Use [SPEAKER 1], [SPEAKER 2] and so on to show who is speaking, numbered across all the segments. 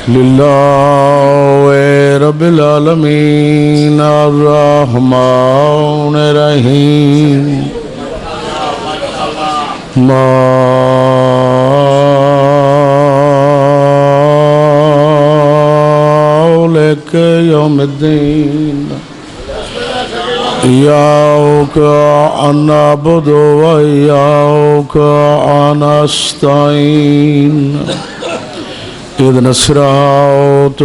[SPEAKER 1] للہ رب العالمین الرحمن الرحیم مالک یوم الدین إياك نعبد وإياك نستعين اهدنا الصراط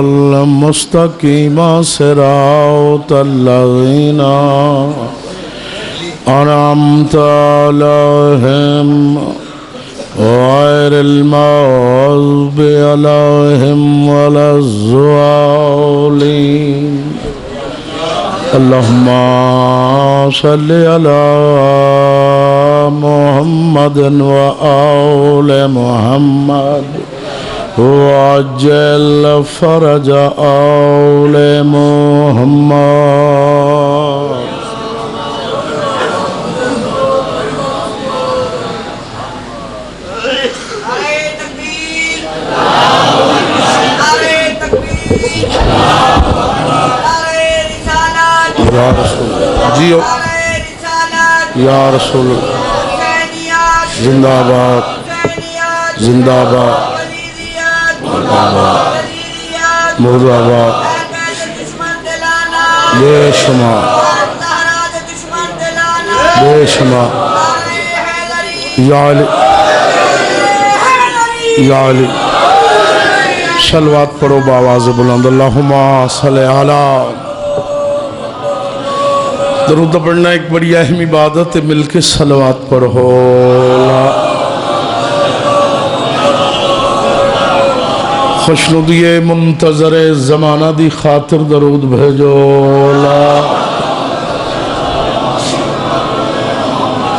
[SPEAKER 1] المستقيم صراط الذين أنعمت عليهم غير المغضوب عليهم ولا الضالين اللهم صل على محمد وآل محمد وعجل فرج آل محمد یا رسول جیو یا رسول زندہ آباد زندہ آباد مرد آباد بے شمار بے شمار یا علی یا علی صلوات پڑھو بآواز بلند اللہم صلی علی درود پڑھنا ایک بڑی اہم عبادت ہے مل کے صلوات پڑھو خوشنودی منتظر زمانہ دی خاطر درود بھیجو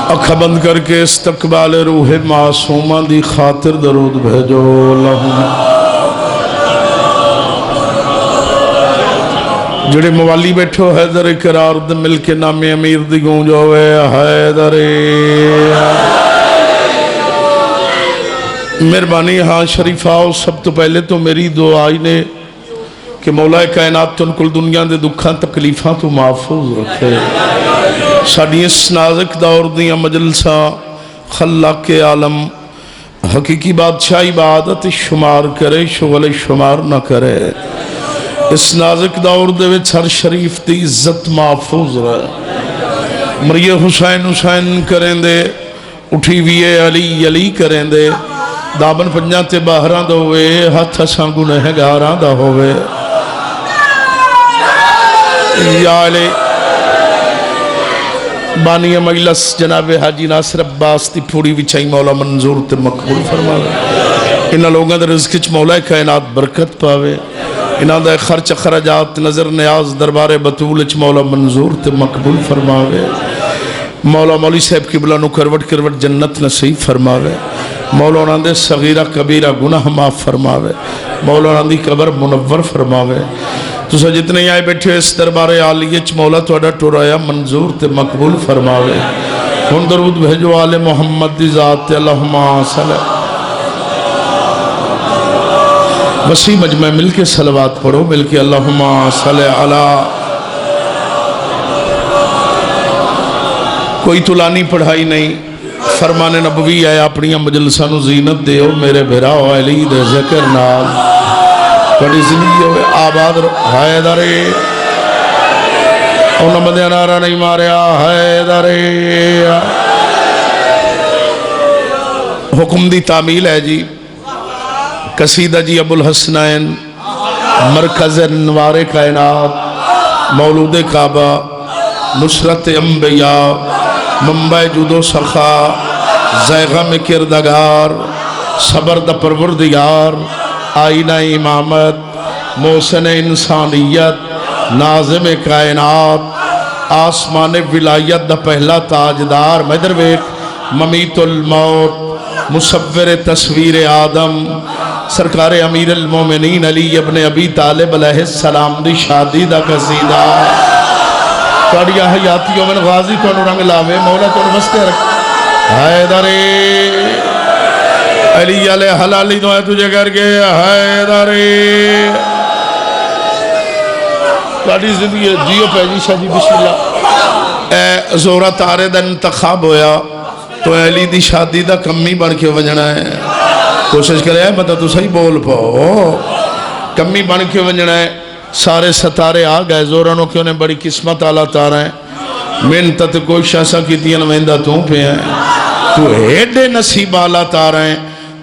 [SPEAKER 1] اکھا بند کر کے استقبال روح معصومہ دی خاطر درود بھیجو جڑے موالی بیٹھو حیدر قرار دے مل کے نام امیر دی گونج ہوئے حیدر مہربانی ہاں شریف آؤ سب تو پہلے تو میری دعا نے کہ مولا کائنات تن کل دنیا دے دکھاں تکلیفاں تو محفوظ رکھے ساڑی اس نازک دور دیاں مجلساں خلاق عالم حقیقی بادشاہ عبادت شمار کرے شغل شمار نہ کرے اس نازک دور دے وچ ہر شریف دی عزت محفوظ رہے مریہ حسین حسین کریں دے اٹھی ویے علی علی کریں دے دابن پنجاں تے باہراں دا ہوئے ہاتھ ہساں گنہگاراں دا ہوئے یا علی بانی مجلس جناب حاجی ناصر عباس دی پوری وچائی مولا منظور تے مقبول فرماوے انہاں لوگاں دے رزق وچ مولا کائنات برکت پاوے انہاں دے خرچ خرجات نظر نیاز دربار بطول اچ مولا منظور تے مقبول فرماوے مولا مولی صاحب قبلہ نو کروٹ کروٹ جنت نصیب فرماوے مولا انہاں دے صغیرہ کبیرہ گناہ معاف فرماوے مولا انہاں دی قبر منور فرماوے تو سا جتنے آئے بیٹھے اس دربار عالی اچ مولا تو اڈا ٹورایا منظور تے مقبول فرماوے ہن درود بھیجو آل محمد دی ذات اللہم صلی وسیع مجمع مل کے صلوات پڑھو مل کے اللہم صلی علی کوئی طولانی پڑھائی نہیں فرمان نبوی ہے اپنی مجلسہ نو زینت دے ہو میرے بھراؤ علی دے ذکر نال بڑی زندگی ہوئے آباد حیدرے انہوں مدیہ نارا نہیں ماریا حیدرے حکم دی تعمیل ہے جی قصیدہ جی ابو الحسنین مرکز انوار کائنات مولود کعبہ نصرت انبیاء منبع جود و سخا زیغم کردگار صبر دا پروردگار آئینہ امامت محسن انسانیت ناظم کائنات آسمان ولایت دا پہلا تاجدار مدرویک ممیت الموت مصور تصویر آدم سرکار امیر المومنین علی ابن ابی طالب علیہ السلام دی شادی دا قصیدہ توڑیا حیاتیوں من غازی تو رنگ لاوے مولا تو وستے رکھ حیدرے علی علیہ حلالی دعائیں تجھے کر کے حیدری تاری زندگی جیو پیجی شاہ جی بسم اللہ اے زورا تارے دا انتخاب ہویا تو علی دی شادی دا کمی بن کے وجنا ہے کوشش کرے ہے مطلب تو صحیح بول پاؤ کمی بن کے وجنا ہے سارے ستارے آ گئے زورانوں کے انہیں بڑی قسمت آلہ تارا ہے محنت کوئی شاسا کی دین ویندہ تو پہ ہیں تو ایڈے نصیب آلہ تارا ہیں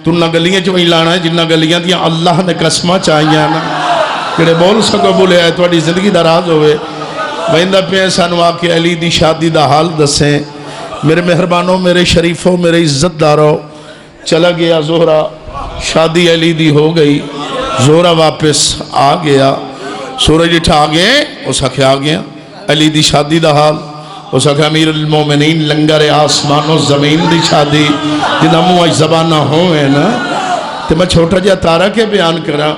[SPEAKER 1] تو نہ گلیاں جو لانا ہے جنہ گلیاں دیا اللہ نے قسمہ چاہیے نا کڑے بول سکو بولے آئے توڑی زندگی دراز ہوئے ویندہ پہ سانو آکے علی دی شادی دا حال دسیں میرے مہربانوں میرے شریفوں میرے عزت داروں چلا گیا زہرہ شادی علی دی ہو گئی زہرہ واپس آ گیا سورج اٹھا گئے اس حقی آ گیا علی دی شادی دا حال اس حقی امیر المومنین لنگر آسمان و زمین دی شادی جنہ موہ زبانہ ہوئے نا تو میں چھوٹا جا تارا کے بیان کرا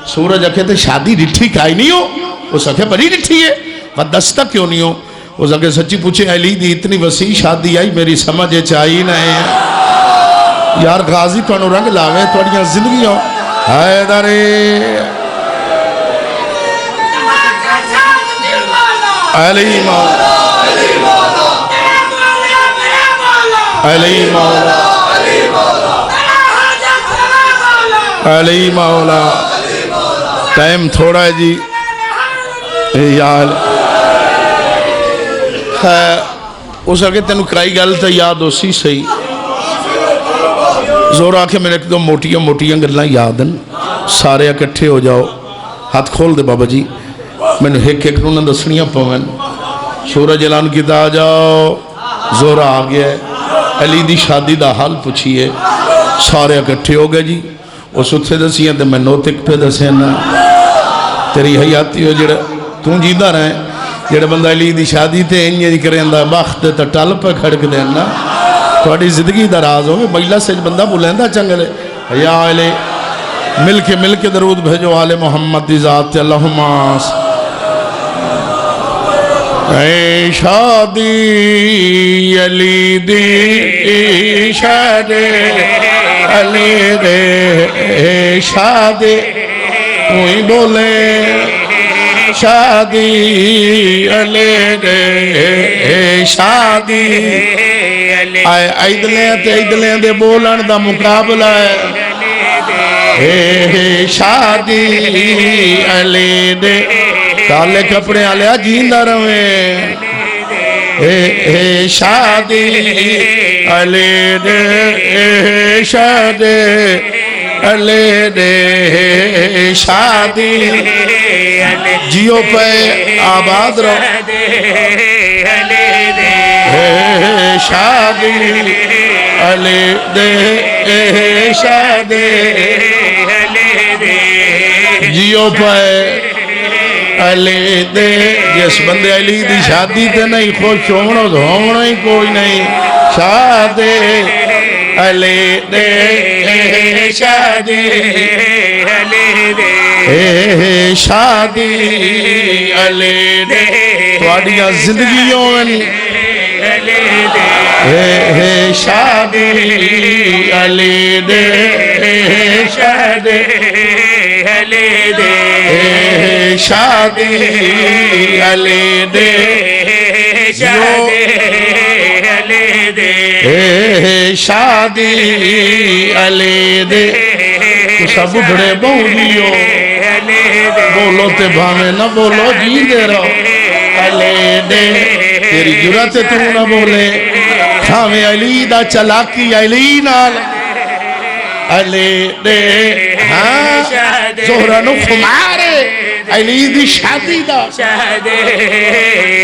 [SPEAKER 1] سورج اکھے تے شادی ڈٹھی کائی نہیں ہو اس حقی بڑی ڈٹھی ہے دستہ کیوں نہیں ہو اس حقی سچی پوچھے علی دی اتنی وسیع شادی آئی میری سمجھے چاہی نہیں ہے یار غازی تو انہوں رنگ لاوے توڑیاں زندگی ہو حیدری علی مولا علی مولا علی مولا ٹائم تھوڑا ہے جی یار اس آگے تینو کرائی گل تا یاد ہو سی صحیح زور آکھے میں نے ایک دو موٹیاں گلنا یادن سارے اکٹھے ہو جاؤ ہاتھ کھول دے بابا جی میں نے ایک نونہ دسنیاں پوین سورج اعلان کیتا جاؤ زورا آگیا ہے علی دی شادی دا حال پوچھئے سارے اکٹھے ہو گئے جی وہ ستھے دسیاں تے میں نوتک پہ دسینا تیری حیاتی ہو جڑا توں جیدہ رہے جڑا بندہ علی دی شادی تے انجھے دی کریں دا بخت تے ٹال پہ کھڑک دینا توڑی زندگی دراز ہوئے بجلہ سے بندہ بولیندہ چنگلے یا علی مل کے درود بھیجو آل محمد دی ذات اللہم آس اے شادی علی دی شادی علی دے اے شادی کوئی بولے شادی علی دے اے شادی آئے ایدلیں دے بولن دا مقابلہ ہے اے شادی علی دے کالے کپڑے آلیا جیندہ رویں اے شادی علی دے اے شادی علی دے شادی جیو پہ آباد رو اے شادی علی دے اے شادی جیو پہ علی دے جس بندے علی دی شادی تے نہیں خوش ہونا دھونا ہی کوئی نہیں شادی علی دے شادی علی دے شادی علی دے توڑیاں زندگیوں شادی علی دے شادی علی دے شادی علی دے علی دے شادی علی دے تو سب بڑے بہنیوں بولو تے بھامے نہ بولو جی دے رہو علی دے تیری جرات تو نہ بولے کھاوے علی دا چلاکی علی نال علی دے ہاں زہرہ نو خمارے علی دی شادی دا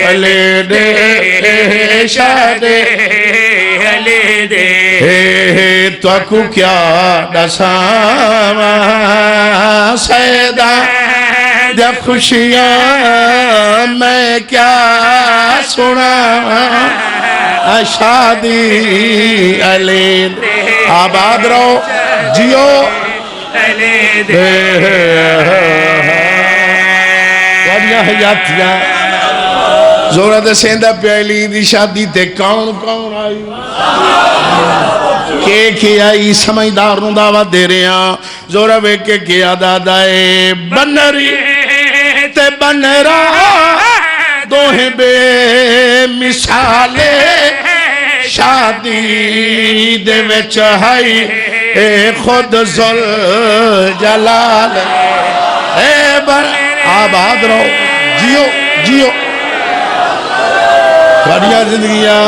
[SPEAKER 1] علی دے شادی علی دے تو کو کیا دساما سیدہ دیا خوشیاں میں کیا سنا شادی علی آباد رو جیو علی دے حیاتیاں زورا دے سیندہ پیلی دی شادی تے کون کون آئی کے آئی سمجھدار نوں دعوت دے رہے ہیں زورا بے کے کیا دادائے بنری تے بنرا دوہیں بے مثالے شادی دے وچ ہائی اے خود ذل جلال اے آباد رہو جیو جیو تھوڑیاں زندگیاں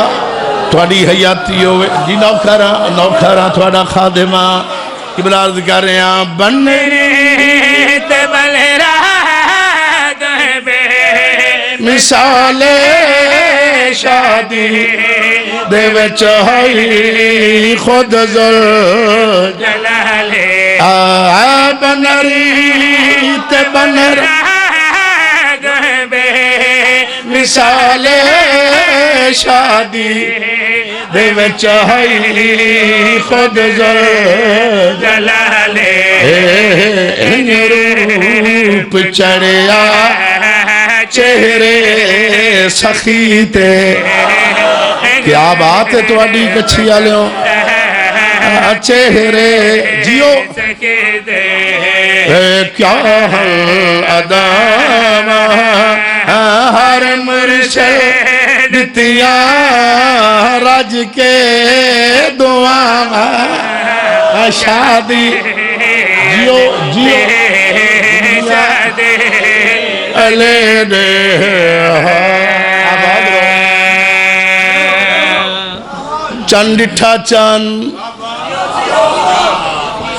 [SPEAKER 1] تھوڑی حیاتی ہوئے جی نوکھارا تھوڑا خادمہ قبلہ عرض کر رہے ہیں بنری تے بنرا دوہیں بے مثال شادی دے وچ ہوئی خود ذل جلال بنری تے بنرا دوہیں بے مثال شادی دے وچ ہوئی خود ذل جلال روپ چڑھیا چہرے سخی تے کیا بات ہے تواڈی کچھی آلیوں چہرے جیو کیا ادام ہر مرشد دتیاں راج کے دعا شادی جیو جیو شادی علی دے چند ڈٹھا چند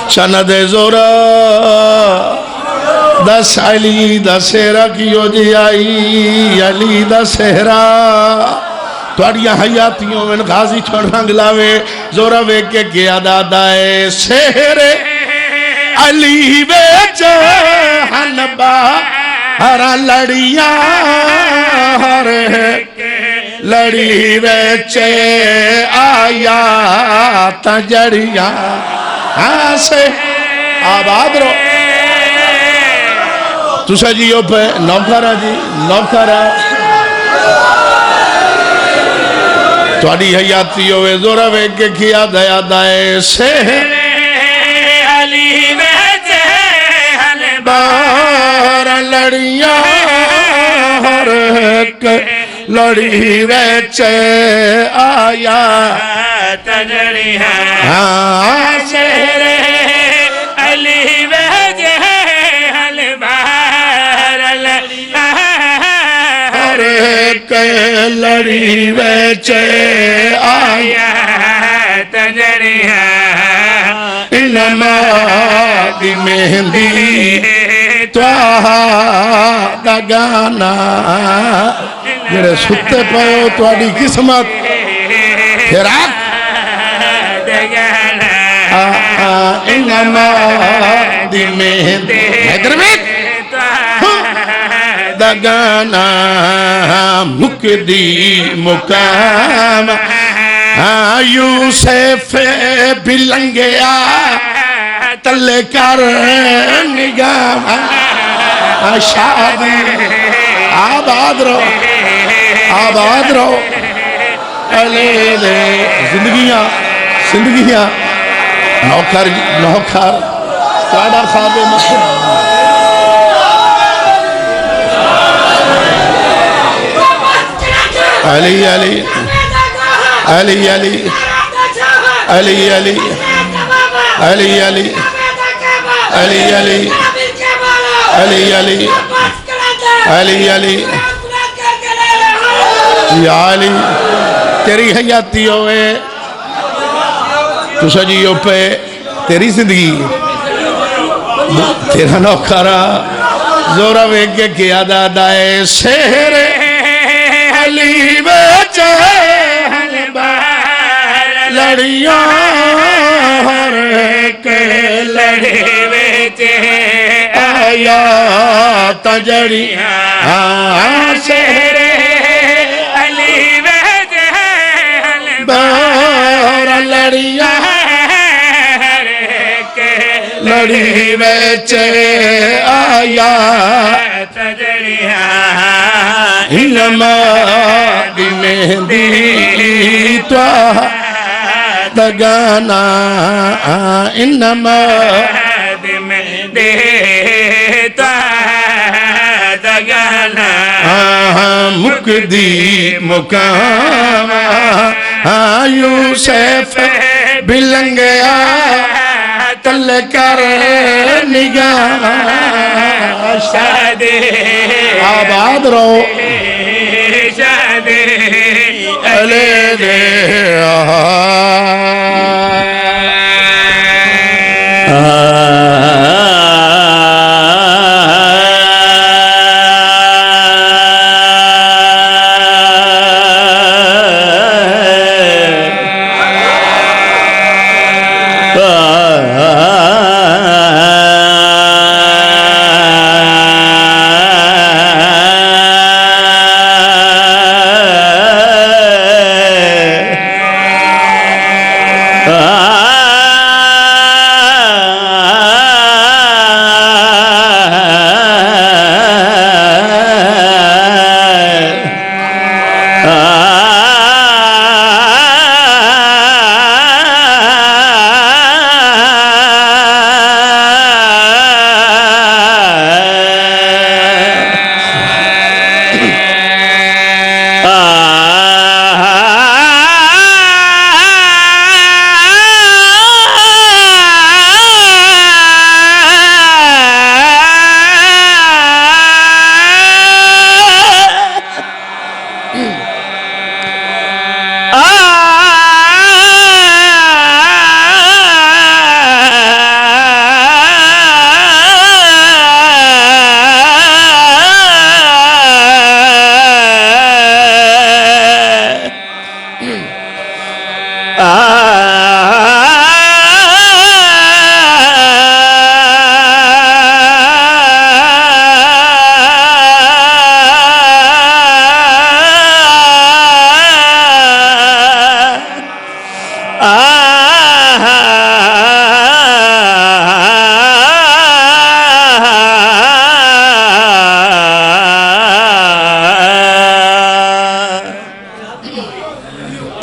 [SPEAKER 1] چند زورا دس علی دسہرہ کیو جی آئی علی دسہرہ توڑیاں حیاتیوں میں غازی چھوڑ رنگ لاوے زورا وے کے گیا دادائے سہرے علی بیچے ہنبا ہر لڑیاں ہر لڑی بیچے آیا تجڑیاں سے آباد رو تُسا جیو پہ نوکارا جی نوکارا توڑی حیاتی ہوئے زورا وے کے کیا دیا دائے سہرے علی بیچے ہنبار لڑیاں ہر ایک لڑی بیچے آیا تجڑیاں سہرے علی بیچے ہنبار لڑیاں ہر ایک لڑی بیچے آیا تجڑیاں علماء دی مہندی تواہا دا گانا جڑے ستے پہو تواڈی قسمت پھراک علماء دی مہندی حیدر میں دا گانا مکدی مقام یوسف بلنگیا تلے کر نگاہ شادی آباد رو علی دے زندگیاں نوکر تواڈا خادم علی علی علی علی علی علی علی علی علی علی علی علی علی علی یا علی تیری حیاتی ہوئے تو سجیو پہ تیری زندگی تیرا نوکارا زورا وے کے کیا دادائے سہرے علی بیچے لڑیاں ہر ایک لڑی بیچے آیا تجڑیاں سہرے علی بیچے بار لڑیاں ہر ایک لڑی بیچے آیا تجڑیاں انما دی مہندی طه دگانا انما دی مہندی طه دگانا مکدی مقام یوسف بلنگیا تل کر نگاہ شادی آباد رہو شادی علی دے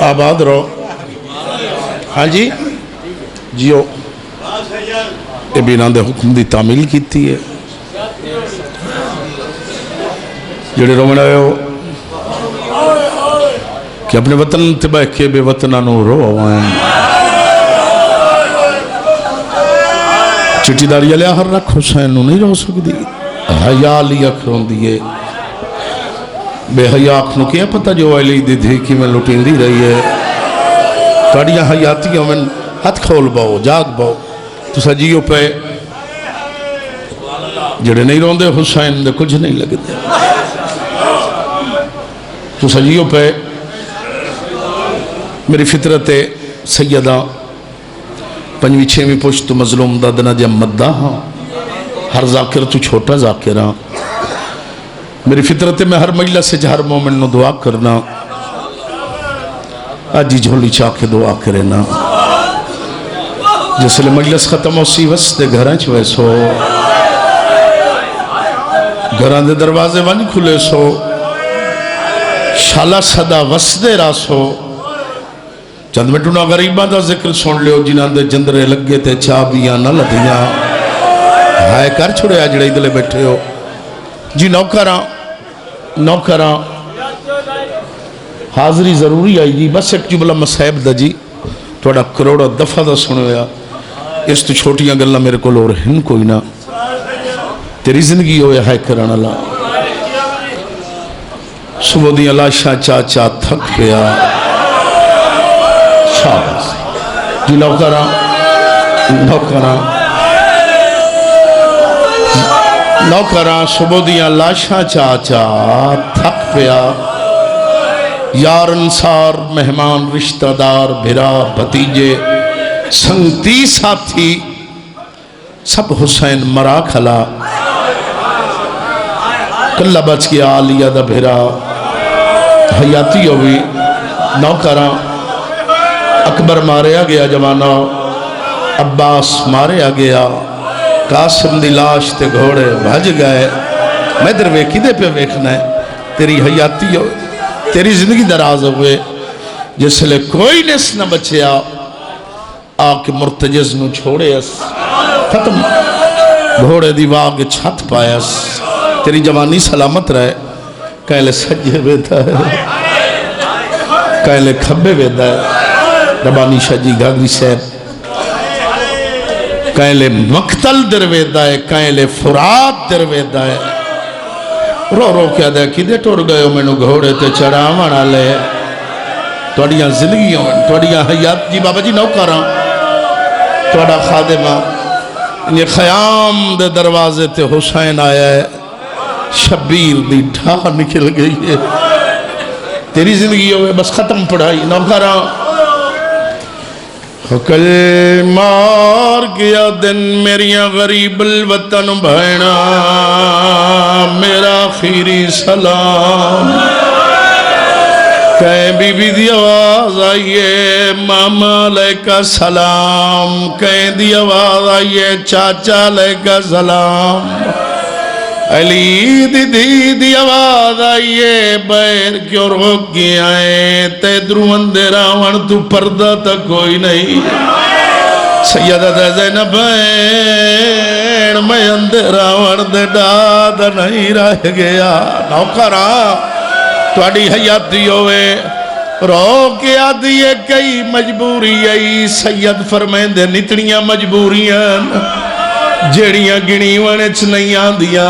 [SPEAKER 1] آباد رہو ہاں جی جیو یہ بھی انہوں نے حکم دی تعمیل کیتی ہے جڑے رومن آئے ہو کہ اپنے وطن تباہ کے بے وطنانو رو چٹی داری علیہ ہر رکھ حسین نو نہیں رو سکتی حیاء لیا کھرون دیئے بے حیاء اکھنو کیا پتہ جو علی دی دھیکی میں لٹین دی رہی ہے کاڑیاں حیاتیوں میں ہاتھ کھول باؤ جاگ باؤ تو سجیوں پہ جڑے نہیں روندے حسین دے کچھ نہیں لگتے تو سجیوں پہ میری فطرت سیدہ پنجویں چھویں پشت مظلوم دادنا جب مدہ ہاں ہر ذاکر تو چھوٹا ذاکر ہاں میری فطرت میں ہر مجلس سے ہر مومن نو دعا کرنا آجی جھولی چاہ کے دعا کرے نا جس لئے مجلس ختم ہو سی وستے گھریں چوئے سو گھران دے دروازے وانی کھلے سو شالا صدا وستے راسو چند مٹونا غریبان دا ذکر سن لیو جنہاں دے جندرے لگے تے چابیاں نہ لدیاں ہائے کر چھوڑے آجڑے دلے بیٹھے ہو جی نوکران حاضری ضروری آئی جی بس ایک جملہ مسائب دا جی توڑا کروڑا دفعہ دا سنویا اس تو چھوٹیاں گلہ میرے کو لور ہن کوئی نہ تیری زندگی ہویا ہے کرانا لا صبح دی اللہ شاہ چاچا تھک پیا شاباز جی نوکران صبح دی اللہ شاہ چاچا تھک پیا یار انصار مہمان رشتہ دار بھرا بھتیجے سنگتی ساتھی سب حسین مرا کھلا کلہ بچ گیا آلیہ دا بھرا حیاتی ہوئی نوکران اکبر ماریا گیا جوانا عباس ماریا گیا قاسم دی لاش تے گھوڑے بھج گئے میں در ویکھی دے پہ ویکھنا ہے تیری حیاتی ہو تیری زندگی دراز ہوئے جس لئے کوئی نس نہ بچیا آکے مرتجز نو چھوڑے اس ختم گھوڑے دی واگ چھت پائے اس تیری جوانی سلامت رہے کہلے سجے بیتا ہے کہلے کھبے بیتا ہے ربانی شجی گھاگری سیب کہلے مقتل در بیتا ہے کہلے فرات در بیتا ہے رو رو کیا دے کی دے ٹور گئے ہو میں نو گھوڑے تے چڑھا مانا لے توڑیاں زندگیوں توڑیاں حیات جی بابا جی نو کراں توڑا خادمہ یہ خیام دے دروازے تے حسین آیا ہے شبیر دی ڈھا نکل گئی ہے تیری زندگیوں میں بس ختم پڑھائی نو کراں کل مار گیا دن میریاں غریب الوطن بھینا میرا آخری سلام کہیں بی بی دی آواز آئیے ماما علیکہ سلام کہیں دی آواز آئیے چاچا علیکہ سلام علی دی آواز آئیے بیر کیوں روک گیا ہے تے درو اندرا ون تو پردہ تا کوئی نہیں سیدہ دے زینب بین میں اندرا ون دے ڈاد نہیں رہ گیا نوکرہ توڑی حیاتی ہوئے رو کے آدھیے کئی مجبوری آئی سید فرمین دے نتنیاں مجبوریاں جیڑیاں گنی ونچ نہیں آن دیا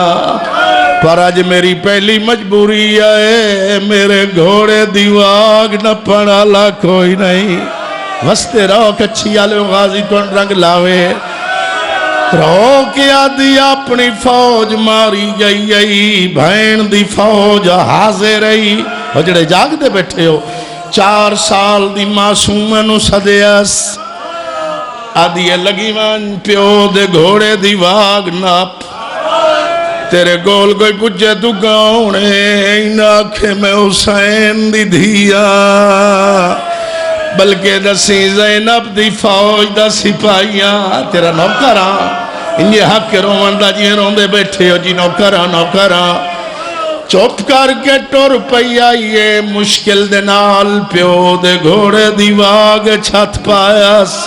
[SPEAKER 1] پر آج میری پہلی مجبوری آئے میرے گھوڑے دیواگ نہ پڑھالا کوئی نہیں وستے رو کچھی آلے غازی تو رنگ لاوے رو کے آدھی اپنی فوج ماری گئی بھین دی فوج حاضر رہی وجڑے جاگ دے بیٹھے ہو 4 سال دی معصومنو صدیس آدھی لگی من پیو دے گھوڑے دی واگ ناپ تیرے گول کوئی پجھے تو گاؤنے این آنکھیں میں حسین دی دھیا بلکہ دسی زینب دی فوج دا سپاہیاں تیرا نوکران انجھے حق کے رومندہ جی روندے بیٹھے ہو جی نوکران چوپ کر کے ٹور پئی آئیے مشکل دے نال پیو دے گھوڑے دی واگ چھت پایاس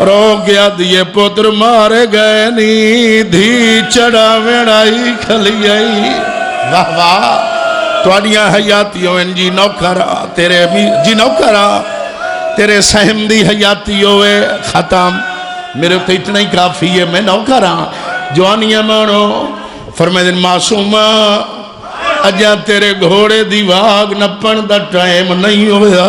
[SPEAKER 1] رو گیا دیئے پتر مارے گئے نی دھی چڑھا ویڑائی کھلی آئی واہ واہ توڑیاں حیاتیوں ان جی نوکرہ تیرے جی نوکرہ تیرے سہم دی حیاتی ہوئے ختم میرے تو اتنا ہی کافی ہے میں نوکرہ جوانیاں مانو فرمائے دن معصومہ اجا تیرے گھوڑے دی واگ نپن دا ٹائم نہیں ہویا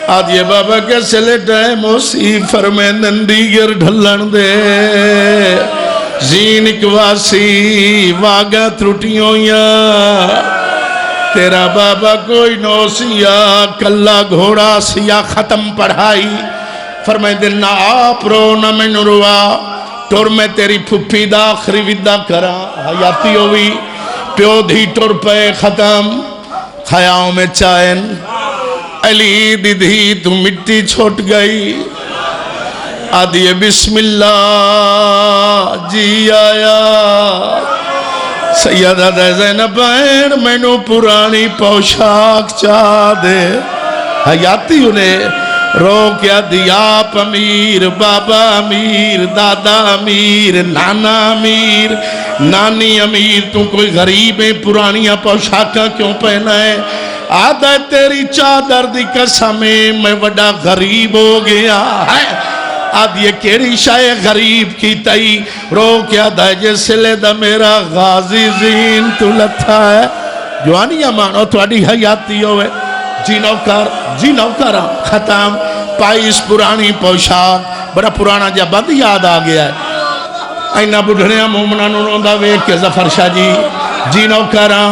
[SPEAKER 1] آدھیے بابا کیسے لے ٹائم اسی فرمائے نندیگر ڈھلن دے زینک واسی واگا ترٹیوں یا تیرا بابا کوئی نو سیا کلا گھوڑا سیا ختم پڑھائی فرمائے دن نہ آپ رو نہ میں نروا ٹور میں تیری پھپی دا آخری ودہ کرا حیاتی ہوئی پیو دھی ٹور پہ ختم خیاؤں میں چائن علی دی دھی تو مٹی چھوٹ گئی آدھیے بسم اللہ جی آیا سیدہ دے زینب بین میں نو پرانی پوشاک چاہ دے حیاتی انہیں رو کیا دیا آپ امیر بابا امیر دادا امیر نانا امیر نانی امیر تو کوئی غریبیں پرانیاں پوشاکاں کیوں پہنا ہے آدھا تیری چادر دی قسمیں میں وڈا غریب ہو گیا ہے آدھ یہ کیڑی شائع غریب کی تئی رو کیا دائے جیسے لے دا میرا غازی زین تو لتھا ہے جوانیاں مانو توڑی حیاتی ہوئے جی نوکر ختم پائیس پرانی پوشاک بڑا پرانا جا بند یاد آ گیا ہے اینا بڑھنیا مومنہ نوندہ ویک کے ظفر شاہ جی نوکراں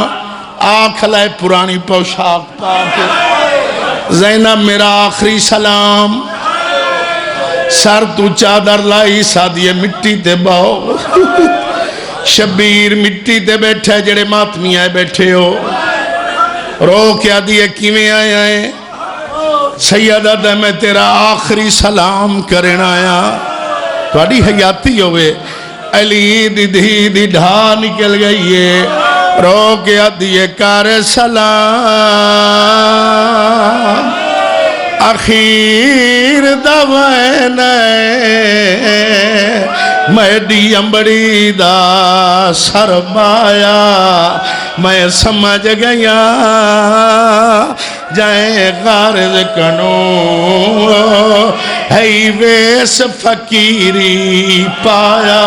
[SPEAKER 1] آنکھ لائے پرانی پوشاک پاک زینب میرا آخری سلام سر تو چادر لائی سادھیے مٹی تے باؤ شبیر مٹی تے بیٹھے جڑے ماتمی آئے بیٹھے ہو رو کیا دیئے کیویں آئے آئے سیدہ دے میں تیرا آخری سلام کرنا آیا توڑی حیاتی ہوئے علی دی ڈھا نکل گئی ہے رو گیا دیے کار سلام اخیر دوائن میڈی امبڑی دا سرمایا میں سمجھ گیا جائیں غارض کنوں ہے ویس فقیری پایا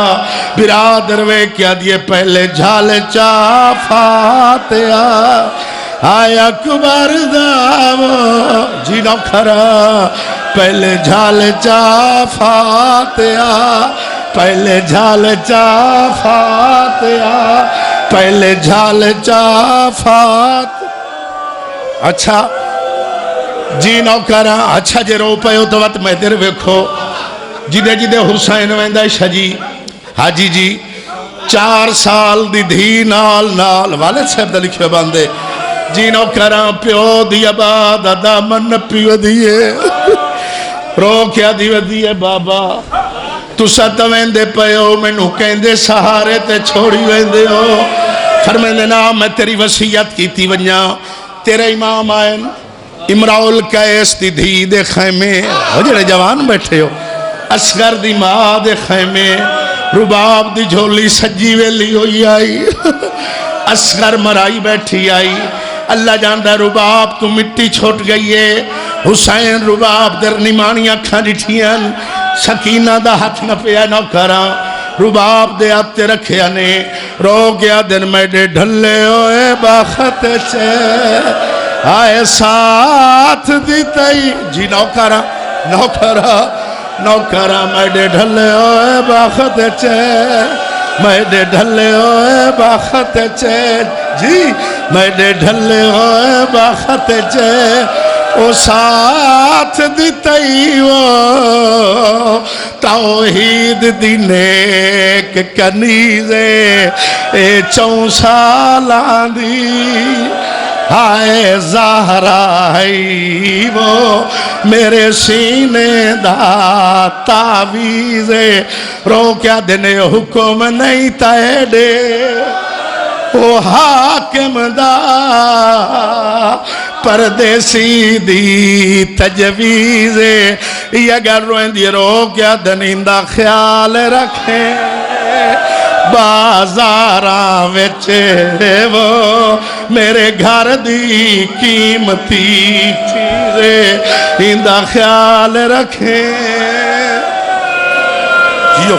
[SPEAKER 1] برادر وے کیا دیے پہلے جھال چا فاتحہ آیا کبار داو جی نو کھرا پہلے جھال چا فاتحہ پہلے جھال چا فاتحہ پہلے جھال چا فاتحہ اچھا جی نو کرا اچھا جے رو پہو تو وقت میں در ویکھو جدے جدے حسین ویندہ شجی حاجی جی 4 سال دی دھی نال نال والد صاحب دا لکھے باندے جی نو کرا پیو دیا بادا دا من پیو دیئے رو کیا دیو دیئے بابا تو ست ویندے پیو میں نو کہندے سہارے تے چھوڑی ویندے ہو فرمیندے نا میں تیری وسیعت کی تی ونیا تیرے امام آئین امراؤ القیس دی دھی دے خیمے ہو جڑے جوان بیٹھے ہو اصغر دی ماں دے خیمے رباب دی جھولی سجی ویلی ہوئی آئی اصغر مرائی بیٹھی آئی اللہ جاندہ رباب تو مٹی چھوٹ گئی ہے حسین رباب در نمانیاں کھانڈیٹھیاں سکینہ دا ہاتھ نہ پیا نہ کرا رباب دے آتے رکھے آنے رو گیا دن میں دے ڈھلے ہوئے باخت چے آئے ساتھ دیتائی جی نوکرہ میں دے ڈھلے ہوئے باخت چے میں دے ڈھلے ہوئے باخت چے جی میں دے ڈھلے ہوئے باخت چے او ساتھ دیتائی وہ توحید دی نیک کنیزے اے 4 سالان دی آئے زہرائی وہ میرے سینے دا تعویزے رو کیا دینے حکم نہیں تیڑے او حاکم دا پردیسی دی تجویزے یہ اگر روئیں دی رو کیا دنیندہ خیال رکھیں بازاراں وچے وہ میرے گھر دی قیمتی چیزیں اندہ خیال رکھیں جیو